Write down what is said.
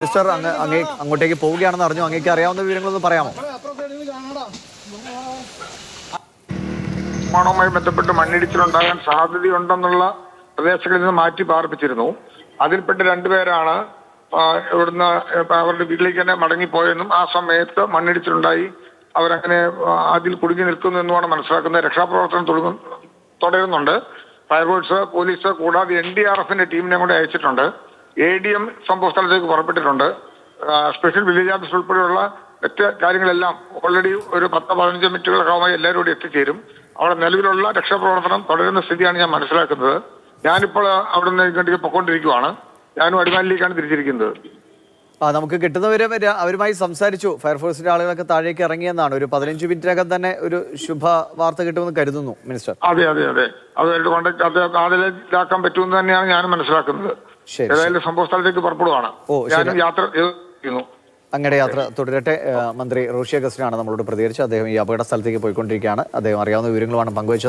Mister അങ്ങോട്ടേക്ക് പോവുകയാണെന്ന് അറിഞ്ഞു. അങ്ങേക്ക് അറിയാവുന്ന വിവരങ്ങളൊന്ന് പറയാമോ? നിർമ്മാണവുമായി ബന്ധപ്പെട്ട് മണ്ണിടിച്ചിലുണ്ടാകാൻ സാധ്യതയുണ്ടെന്നുള്ള പ്രദേശങ്ങളിൽ നിന്ന് മാറ്റി പാർപ്പിച്ചിരുന്നു. അതിൽപ്പെട്ട് രണ്ടുപേരാണ് ഇവിടുന്ന് അവരുടെ വീട്ടിലേക്ക് തന്നെ മടങ്ങിപ്പോയെന്നും ആ സമയത്ത് മണ്ണിടിച്ചിലുണ്ടായി അവരങ്ങനെ അതിൽ കുടുങ്ങി നിൽക്കുന്നു എന്നുമാണ് മനസ്സിലാക്കുന്നത്. രക്ഷാപ്രവർത്തനം തുടരുന്നുണ്ട്. ഫയർഫോഴ്സ്, പോലീസ് കൂടാതെ NDRFന്റെ ടീമിനെ കൂടെ അയച്ചിട്ടുണ്ട്. ADM സംഭവ സ്ഥലത്തേക്ക് പുറപ്പെട്ടിട്ടുണ്ട്. സ്പെഷ്യൽ വില്ലേജ് ഓഫീസർ ഉൾപ്പെടെയുള്ള മറ്റ് കാര്യങ്ങളെല്ലാം ഓൾറെഡി ഒരു 10-15 മിനിറ്റുകളൊക്കെ എല്ലാവരും കൂടി എത്തിച്ചേരും. അവിടെ നിലവിലുള്ള രക്ഷാപ്രവർത്തനം തുടരുന്ന സ്ഥിതിയാണ് ഞാൻ മനസ്സിലാക്കുന്നത്. ഞാനിപ്പോൾ അവിടെ നിന്ന് ഇങ്ങോട്ടേക്ക് പൊയ്ക്കൊണ്ടിരിക്കുകയാണ്. ഞാനും അടിമാലിയിലേക്കാണ് തിരിച്ചിരിക്കുന്നത്. നമുക്ക് കിട്ടുന്നവരെ അവരുമായി സംസാരിച്ചു. ഫയർഫോഴ്സിന്റെ ആളുകളൊക്കെ താഴേക്ക് ഇറങ്ങിയെന്നാണ്. ഒരു 15 മിനിറ്റിനകം തന്നെ ഒരു ശുഭ വാർത്ത കിട്ടുമെന്ന് കരുതുന്നു മിനിസ്റ്റർ. അതെ. അവരുടെ കോൺടാക്ട് അതിലാക്കാൻ പറ്റുമെന്ന് തന്നെയാണ് ഞാൻ മനസ്സിലാക്കുന്നത്. ഏതായാലും സംഭവ സ്ഥലത്തേക്ക് പുറപ്പെടുവാണ്. ഞാനും യാത്ര ചെയ്യുന്നു. അങ്ങയുടെ യാത്ര തുടരട്ടെ. മന്ത്രി റോഷി അഗസ്റ്റിനാണ് നമ്മളോട് പ്രതികരിച്ചത്. അദ്ദേഹം ഈ അപകട സ്ഥലത്തേക്ക് പോയിക്കൊണ്ടിരിക്കുകയാണ്. അദ്ദേഹം അറിയാവുന്ന വിവരങ്ങളുമാണ് പങ്കുവച്ചത്.